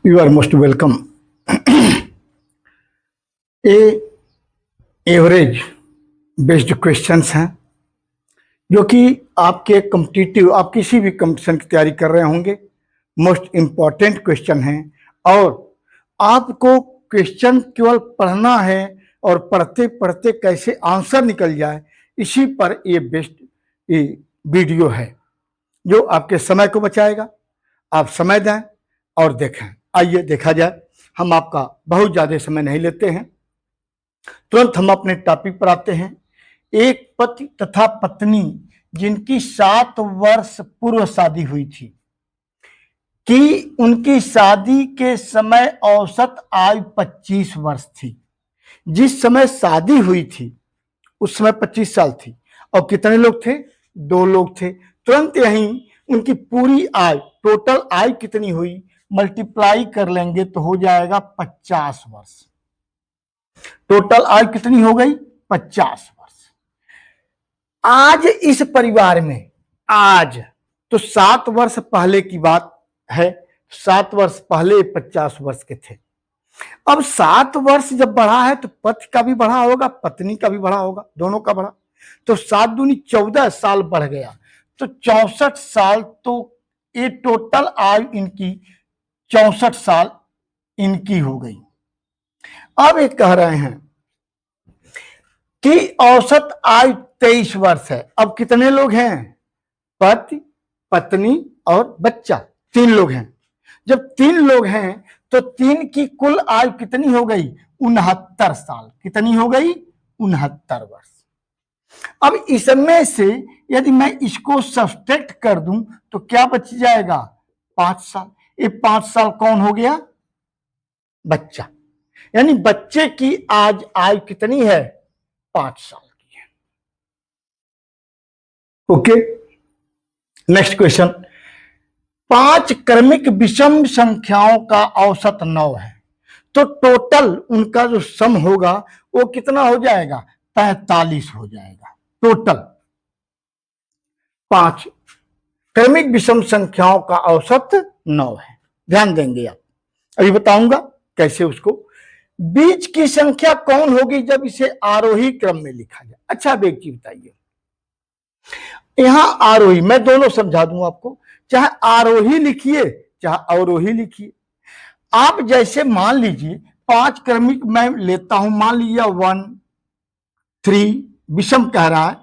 You are most welcome. ये average based questions हैं जो कि आपके कॉम्पिटिटिव आप किसी भी कंपटीशन की तैयारी कर रहे होंगे। मोस्ट इम्पॉर्टेंट क्वेश्चन हैं और आपको क्वेश्चन केवल पढ़ना है और पढ़ते पढ़ते कैसे आंसर निकल जाए, इसी पर ये बेस्ड ये वीडियो है जो आपके समय को बचाएगा। आप समय दें और देखें। आइए देखा जाए। हम आपका बहुत ज्यादा समय नहीं लेते हैं, तुरंत हम अपने टॉपिक पर आते हैं। एक पति तथा पत्नी जिनकी 7 वर्ष पूर्व शादी हुई थी कि उनकी शादी के समय औसत आयु 25 वर्ष थी। जिस समय शादी हुई थी उस समय 25 साल थी और कितने लोग थे? 2 लोग थे। तुरंत यहीं उनकी पूरी आयु, टोटल आयु कितनी हुई, मल्टीप्लाई कर लेंगे तो हो जाएगा 50 वर्ष। टोटल आयु कितनी हो गई? 50 वर्ष। आज इस परिवार में, आज तो 7 वर्ष पहले की बात है, 7 वर्ष पहले 50 वर्ष के थे। अब 7 वर्ष जब बढ़ा है तो पति का भी बढ़ा होगा, पत्नी का भी बढ़ा होगा, दोनों का बढ़ा, तो 7 दूनी 14 साल बढ़ गया, तो 64 साल। तो ये टोटल आयु इनकी 64 साल इनकी हो गई। अब ये कह रहे हैं कि औसत आयु 23 वर्ष है। अब कितने लोग हैं? पति, पत्नी और बच्चा, 3 लोग हैं। जब 3 लोग हैं तो 3 की कुल आयु कितनी हो गई? 69 साल। कितनी हो गई? 69 वर्ष। अब इसमें से यदि मैं इसको सब्सट्रैक्ट कर दूं तो क्या बच जाएगा? 5 साल। ये 5 साल कौन हो गया? बच्चा। यानी बच्चे की आज आयु कितनी है? 5 साल की है। Okay, next question. 5 क्रमिक विषम संख्याओं का औसत 9 है, तो टोटल उनका जो सम होगा वो कितना हो जाएगा? 45 हो जाएगा। टोटल 5 क्रमिक विषम संख्याओं का औसत 9 है। ध्यान देंगे आप, अभी बताऊंगा कैसे। उसको बीच की संख्या कौन होगी जब इसे आरोही क्रम में लिखा जाए? अच्छा, अब एक चीज बताइए, यहां आरोही, मैं दोनों समझा दूं आपको, चाहे आरोही लिखिए चाहे अवरोही लिखिए। आप जैसे मान लीजिए 5 क्रमिक मैं लेता हूं, मान लीजिए 1 3 विषम कह रहा है,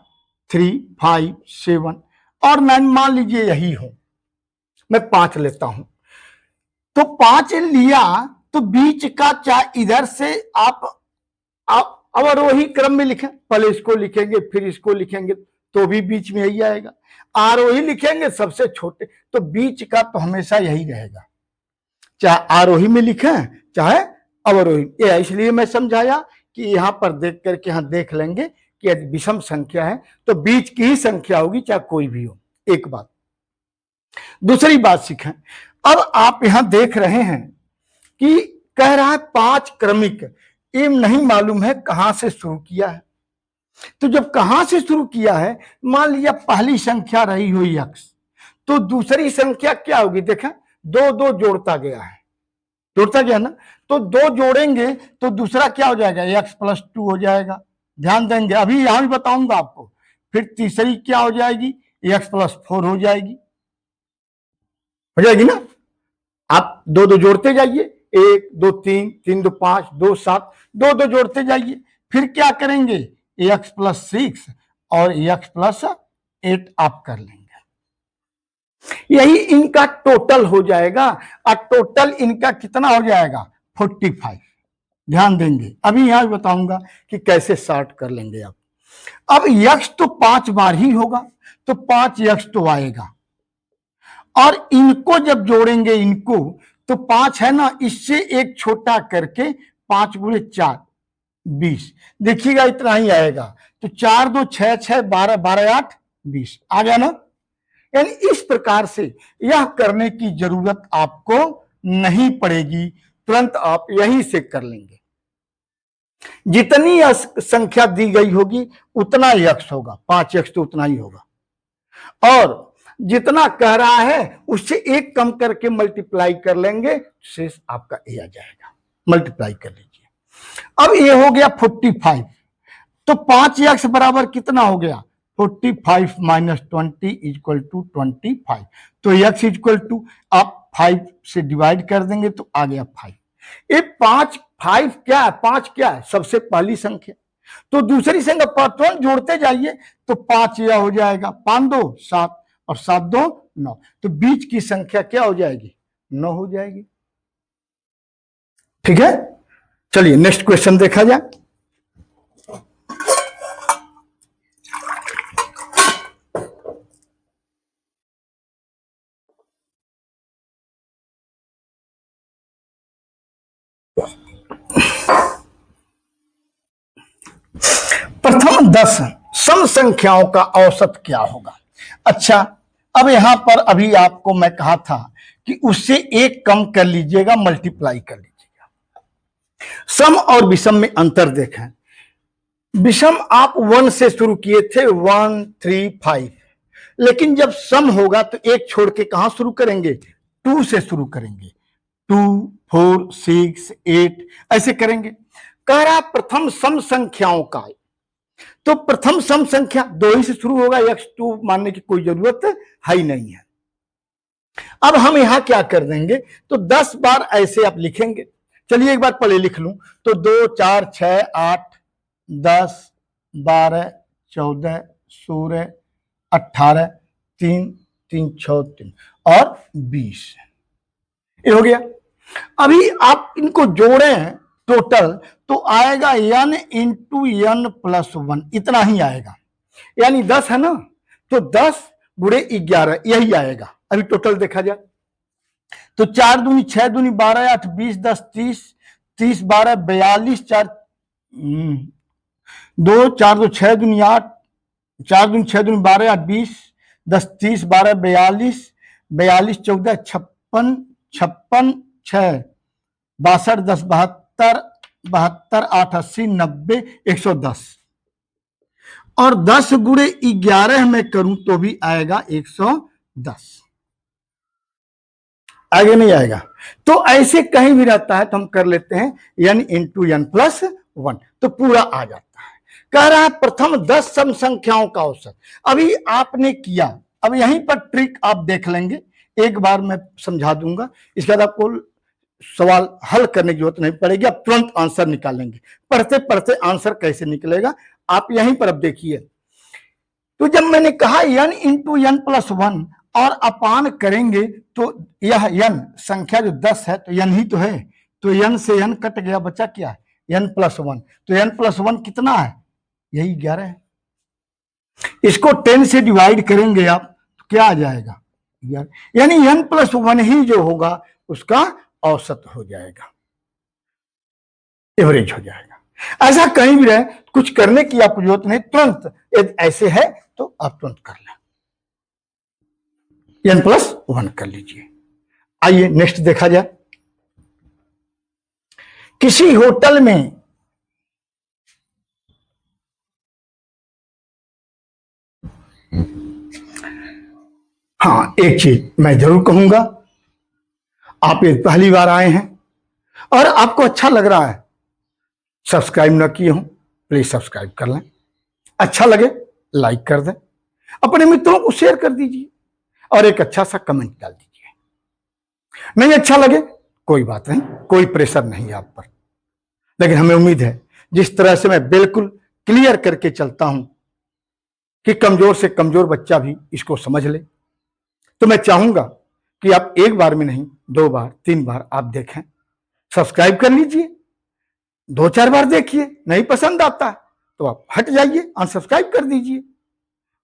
3 5 7 और 9 मान लीजिए यही हो, मैं 5 लेता हूं। तो 5 लिया तो बीच का चाहे इधर से आप अवरोही क्रम में लिखें, पहले इसको लिखेंगे फिर इसको लिखेंगे तो भी बीच में यही आएगा। आरोही लिखेंगे सबसे छोटे, तो बीच का तो हमेशा यही रहेगा, चाहे आरोही में लिखें चाहे अवरोही। ये इसलिए मैं समझाया कि यहां पर देख करके यहां देख लेंगे कि यदि विषम संख्या है तो बीच की ही संख्या होगी, चाहे कोई भी हो। एक बात। दूसरी बात सीखें, अब आप यहां देख रहे हैं कि कह रहा है 5 क्रमिक, ये नहीं मालूम है कहां से शुरू किया है। तो जब कहां से शुरू किया है, मान लिया पहली संख्या रही हुई x, तो दूसरी संख्या क्या होगी? देखें, 2 2 जोड़ता गया है, जोड़ता गया ना, तो 2 जोड़ेंगे तो दूसरा क्या हो जाएगा? x + 2 हो जाएगा। ध्यान देंगे, अभी यहां भी बताऊंगा आपको। फिर तीसरी क्या हो जाएगी? x + 4 हो जाएगी, हो जाएगी ना। आप 2 2 जोड़ते जाइए, 1 2 3 3 2 5 2 7, 2 2 जोड़ते जाइए। फिर क्या करेंगे? x + 6 और x + 8 आप कर लेंगे। यही इनका टोटल हो जाएगा और टोटल इनका कितना हो जाएगा? 45। ध्यान देंगे, अभी यहां बताऊंगा कि कैसे सॉर्ट कर लेंगे आप। अब x तो 5 बार ही होगा, तो 5x तो आएगा, और इनको जब जोड़ेंगे इनको, तो 5 है ना, इससे एक छोटा करके 5 × 4 20, देखिएगा इतना ही आएगा। तो 4 2 6 6 12 12 8 20 आ गया ना। यानी इस प्रकार से यह करने की जरूरत आपको नहीं पड़ेगी, तुरंत आप यहीं से कर लेंगे। जितनी संख्या दी गई होगी उतना ही x होगा, 5x तो उतना ही होगा। और जितना कह रहा है उससे एक कम करके मल्टीप्लाई कर लेंगे, शेष आपका ए आ जाएगा। मल्टीप्लाई कर लीजिए। अब ये हो गया 45, तो 5x बराबर कितना हो गया 45 माइनस 20 इक्वल टू 25। तो x इक्वल टू आप 5 से डिवाइड कर देंगे तो आ गया 5। ये 5 क्या है, 5 क्या है, सबसे पहली संख्या। तो दूसरी संख्या पर जोड़ते जाइए तो 5 यह हो जाएगा, 5 2 7 और 7 2 9। तो बीच की संख्या क्या हो जाएगी, 9 हो जाएगी। ठीक है, चलिए नेक्स्ट क्वेश्चन देखा जाए। प्रथम 10 सम संख्याओं का औसत क्या होगा। अच्छा, अब यहां पर अभी आपको मैं कहा था कि उससे एक कम कर लीजिएगा, मल्टीप्लाई कर लीजिएगा। सम और विषम में अंतर देखें। विषम आप 1 से शुरू किए थे, 1 3 5, लेकिन जब सम होगा तो एक छोड़ के कहां शुरू करेंगे, 2 से शुरू करेंगे। 2 4 6 8 ऐसे करेंगे। कह रहा प्रथम सम संख्याओं का, तो प्रथम सम संख्या 2 ही से शुरू होगा, x2 मानने की कोई जरूरत है ही नहीं है। अब हम यहां क्या कर देंगे, तो 10 बार ऐसे आप लिखेंगे। चलिए एक बार पहले लिख लूं, तो 2 4 6 8 10 12 14 16 18 3 3 6 3 और 20 ये हो गया। अभी आप इनको जोड़ें टोटल तो आएगा n इंटू n प्लस 1, इतना ही आएगा। यानी 10 है ना, तो 10 गुणे 11 यही आएगा। अभी टोटल देखा जाए तो 4 दूनी 6 दूनी 12 8 20 10 30 30 12 42 4 2 4 2 6 दूनी 8 4 दूनी 6 दूनी 12 8 20 10 30 12 42 42 14 56 56 6 62 10 72 72 8 80 90 110 और 10 गुणे 11 में करूं तो भी आएगा 110। आगे नहीं आएगा, तो ऐसे कहीं भी रहता है तो हम कर लेते हैं n इंटू n प्लस 1, तो पूरा आ जाता है। कह रहा है प्रथम 10 सम संख्याओं का औसत। अभी आपने किया, अब यहीं पर ट्रिक आप देख लेंगे, एक बार मैं समझा दूंगा, इसके बाद आपको सवाल हल करने की जरूरत नहीं पड़ेगी, आप तुरंत आंसर निकालेंगे। पढ़ते पढ़ते आंसर कैसे निकलेगा आप यहीं पर अब देखिए। तो जब मैंने कहा n इंटू n प्लस 1 और अपान करेंगे तो यह n संख्या जो 10 है तो n ही तो है, तो n से n कट गया, बचा क्या है n प्लस 1। तो n प्लस 1 कितना है, यही 11 है। इसको 10 से डिवाइड करेंगे आप तो क्या आ जाएगा 11, यानी n प्लस 1 ही जो होगा उसका औसत हो जाएगा, एवरेज हो जाएगा। ऐसा कहीं भी रहे, कुछ करने की आपको जरूरत नहीं, तुरंत यदि ऐसे है तो आप तुरंत कर लें, n प्लस 1 कर लीजिए। आइए नेक्स्ट देखा जाए। किसी होटल में हाँ, एक चीज मैं जरूर कहूंगा, आप ये पहली बार आए हैं और आपको अच्छा लग रहा है, सब्सक्राइब ना किए हो प्लीज सब्सक्राइब कर लें, अच्छा लगे लाइक कर दें, अपने मित्रों को शेयर कर दीजिए और एक अच्छा सा कमेंट डाल दीजिए। नहीं अच्छा लगे कोई बात नहीं, कोई प्रेशर नहीं आप पर, लेकिन हमें उम्मीद है जिस तरह से मैं बिल्कुल क्लियर करके चलता हूं कि कमजोर से कमजोर बच्चा भी इसको समझ ले, तो मैं चाहूंगा कि आप एक बार में नहीं 2 बार 3 बार आप देखें, सब्सक्राइब कर लीजिए, 2-4 बार देखिए, नहीं पसंद आता तो आप हट जाइए, अनसब्सक्राइब कर दीजिए,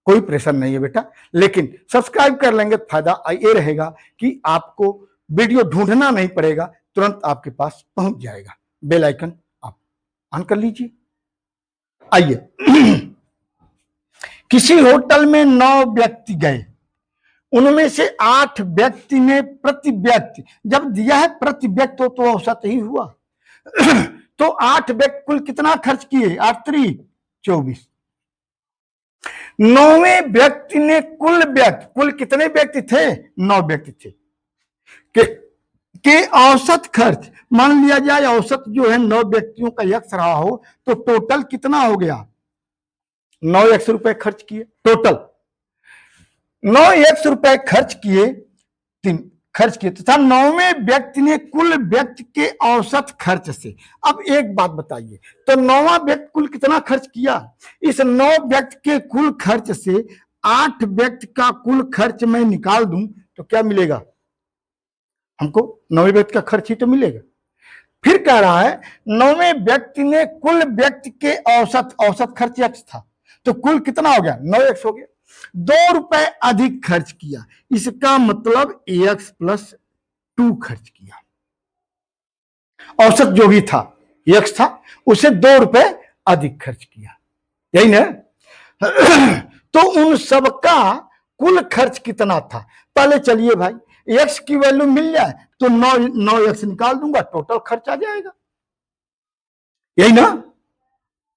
कोई प्रेशर नहीं है बेटा। लेकिन सब्सक्राइब कर लेंगे तो फायदा ये रहेगा कि आपको वीडियो ढूंढना नहीं पड़ेगा, तुरंत आपके पास पहुंच जाएगा। बेल आइकन आप ऑन कर लीजिए। आइए किसी होटल में 9 व्यक्ति गए, उनमें से 8 व्यक्ति ने प्रति व्यक्ति, जब दिया है प्रति व्यक्ति तो औसत ही हुआ तो 8 व्यक्ति कुल कितना खर्च किए, 8 3 24। 9वें व्यक्ति ने कुल कितने व्यक्ति थे? 9 व्यक्ति थे के औसत खर्च, मान लिया जाए औसत जो है 9 व्यक्तियों का x रहा हो, तो टोटल कितना हो गया? 9x रुपए खर्च किए, टोटल 9x रुपए खर्च किए तथा 9वें व्यक्ति ने कुल व्यक्ति के औसत खर्च से। अब एक बात बताइए, तो 9वां व्यक्ति कुल कितना खर्च किया? इस 9 व्यक्ति के कुल खर्च से 8 व्यक्ति का कुल खर्च मैं निकाल दूं तो क्या मिलेगा हमको? 9वें व्यक्ति का खर्च ही तो मिलेगा। फिर कह रहा है 9वें व्यक्ति ने कुल व्यक्ति के औसत खर्च x था, तो कुल कितना हो गया? 9x हो गया। 2 रुपए अधिक खर्च किया, इसका मतलब x प्लस 2 खर्च किया। औसत जो भी था x था, उसे 2 रुपए अधिक खर्च किया, यही ना? तो उन सबका कुल खर्च कितना था? पहले चलिए भाई x की वैल्यू मिल जाए तो 9x निकाल दूंगा, टोटल खर्च आ जाएगा, यही ना?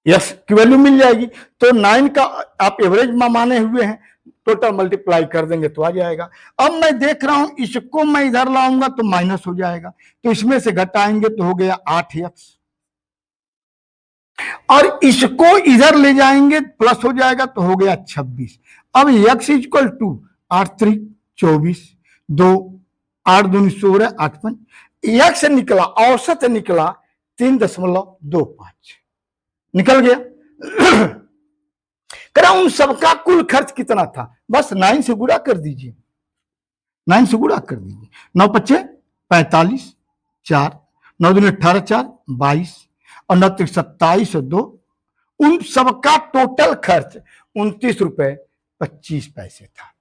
x की वैल्यू मिल जाएगी तो 9 का आप एवरेज माने हुए हैं, टोटल मल्टीप्लाई कर देंगे तो आ जाएगा। अब मैं देख रहा हूं इसको मैं इधर लाऊंगा तो माइनस हो जाएगा, तो इसमें से घटाएंगे तो हो गया 8x, और इसको इधर ले जाएंगे प्लस हो जाएगा तो हो गया 26। अब x इक्वल टू 8 3 24, 2 8 2 16 8 5, x निकला, औसत निकला 3.25 निकल गया। करा उन सबका कुल खर्च कितना था? बस 9 से गुणा कर दीजिए, 9 से गुणा कर दीजिए, 9 पच्चे 45, 4 9 दूनी 18 4 22 और 9 3 27 और 2, उन सबका टोटल खर्च 29 रुपए 25 पैसे था।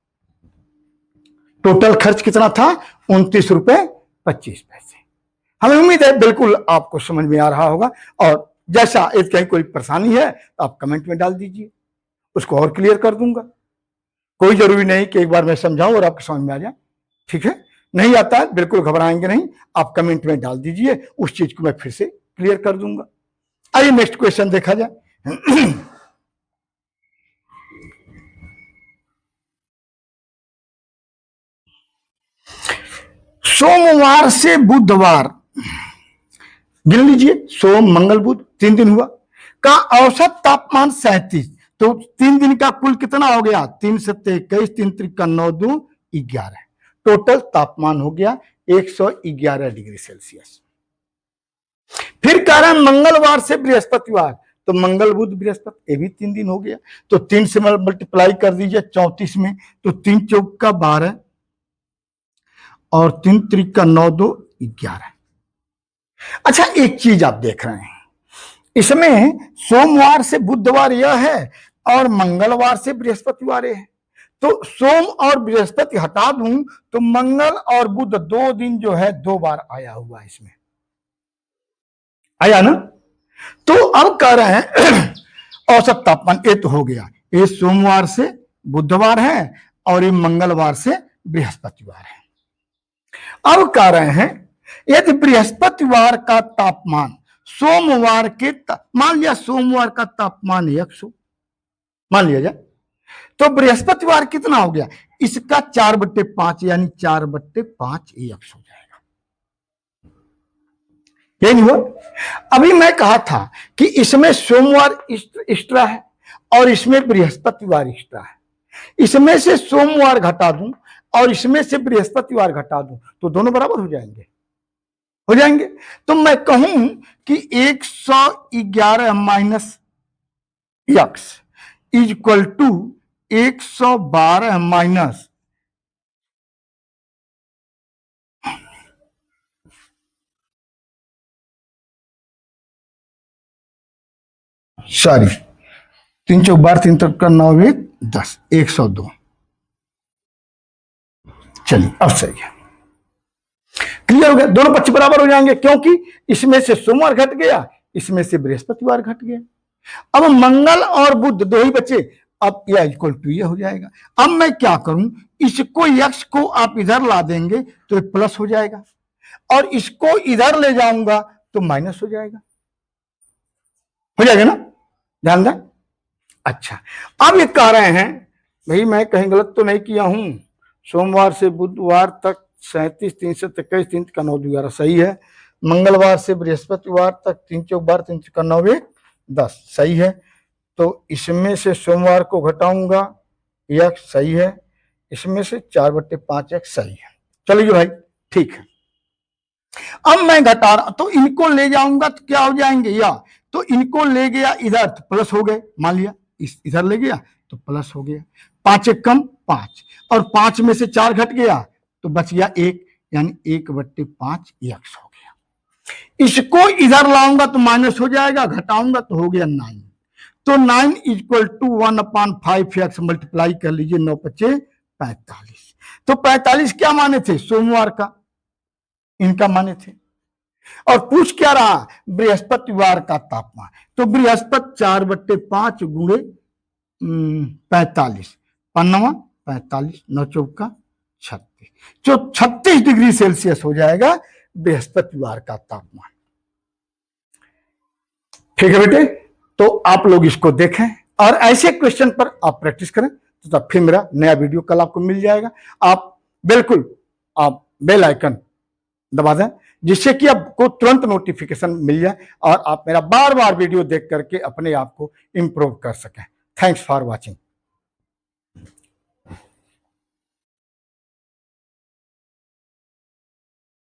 टोटल खर्च कितना था? 29 रुपए 25 पैसे। हमें उम्मीद है बिल्कुल आपको समझ में आ रहा होगा, और जैसा यदि कहीं कोई परेशानी है तो आप कमेंट में डाल दीजिए, उसको और क्लियर कर दूंगा। कोई जरूरी नहीं कि एक बार मैं समझाऊं और आपको समझ में आ जाए, ठीक है? नहीं आता है बिल्कुल घबराएंगे नहीं, आप कमेंट में डाल दीजिए, उस चीज को मैं फिर से क्लियर कर दूंगा। आइए नेक्स्ट क्वेश्चन देखा जाए। सोमवार से बुधवार, गिन लीजिए, सोम मंगल बुध 3 दिन हुआ, का औसत तापमान 37, तो 3 दिन का कुल कितना हो गया? 3 7 21, 3 3 9 2 11, टोटल तापमान हो गया 111 डिग्री सेल्सियस। फिर कह रहा है मंगलवार से बृहस्पतिवार, तो मंगल बुध बृहस्पति, ये भी 3 दिन हो गया, तो 3 से मल्टीप्लाई कर दीजिए 34 में, तो 3 चौक का 12 और 3 3 का 9 2 11। अच्छा एक चीज आप देख रहे हैं, इसमें सोमवार से बुधवार यह है और मंगलवार से बृहस्पतिवार है, तो सोम और बृहस्पति हटा दूं तो मंगल और बुध 2 दिन जो है 2 बार आया हुआ है, इसमें आया ना? तो अब कह रहे हैं औसत तापमान, ये तो हो गया, ये सोमवार से बुधवार है और ये मंगलवार से बृहस्पतिवार है। अब कह रहे हैं यदि बृहस्पतिवार का तापमान सोमवार के मान लिया सोमवार का तापमान 100 मान लिया जाए, तो बृहस्पतिवार कितना हो गया? इसका 4/5 यानी 4/5 100 हो जाएगा, ये नहीं हुआ? अभी मैं कहा था कि इसमें सोमवार एक्स्ट्रा है और इसमें बृहस्पतिवार एक्स्ट्रा है, इसमें से सोमवार घटा दूं और इसमें से बृहस्पतिवार घटा दूं तो दोनों बराबर हो जाएंगे, हो जाएंगे। तो मैं कहूं कि 111 minus x equal to 112 minus sorry 3 चौक 12 3 तक का 9 1 10 102। चलिए अब सही है, क्लियर हो गया, दोनों पक्ष बराबर हो जाएंगे क्योंकि इसमें से सोमवार घट गया, इसमें से बृहस्पतिवार घट गया। अब मंगल और बुध 2 ही बचे, अब यह इक्वल टू ये हो जाएगा। अब मैं क्या करूं, इसको x को आप इधर ला देंगे तो ये प्लस हो जाएगा और इसको इधर ले जाऊंगा तो माइनस हो जाएगा ना? ध्यान दें। अच्छा, अब ये कह रहे हैं भाई मैं कहीं गलत तो नहीं किया हूं, सोमवार से बुधवार तक 37 3 से 21 3 का 9 11 सही है, मंगलवार से बृहस्पतिवार तक 3 चौक 12 3 का 9 1 10 सही है। तो इसमें से सोमवार को घटाऊंगा x सही है, इसमें से 4/5x सही है। चलिए भाई ठीक है। अब मैं घटा रहा तो इनको ले जाऊंगा तो क्या हो जाएंगे, या तो इनको ले गया इधर तो प्लस हो गए, मान लिया इधर ले गया तो प्लस हो गया, 5 एक कम 5, और 5 में से 4 घट गया तो बच गया 1, यानी 1/5 x हो गया। इसको इधर लाऊंगा तो माइनस हो जाएगा, घटाऊंगा तो हो गया 9, तो 9 इक्वल टू 1/5x मल्टीप्लाई कर लीजिए 9 5 45। तो 45 क्या माने थे, सोमवार का इनका माने थे, और पूछ क्या रहा, बृहस्पतिवार का तापमान, तो बृहस्पति 4/5 गुणे 45, 45 9 चौका 36, जो 36 डिग्री सेल्सियस हो जाएगा बृहस्पतिवार का तापमान। ठीक है बेटे, तो आप लोग इसको देखें और ऐसे क्वेश्चन पर आप प्रैक्टिस करें, तो तब फिर मेरा नया वीडियो कल आपको मिल जाएगा। आप बिल्कुल आप बेल आइकन दबा दें जिससे कि आपको तुरंत नोटिफिकेशन मिल जाए और आप मेरा बार बार वीडियो देख करके अपने आप को इंप्रूव कर सकें। Thanks for watching.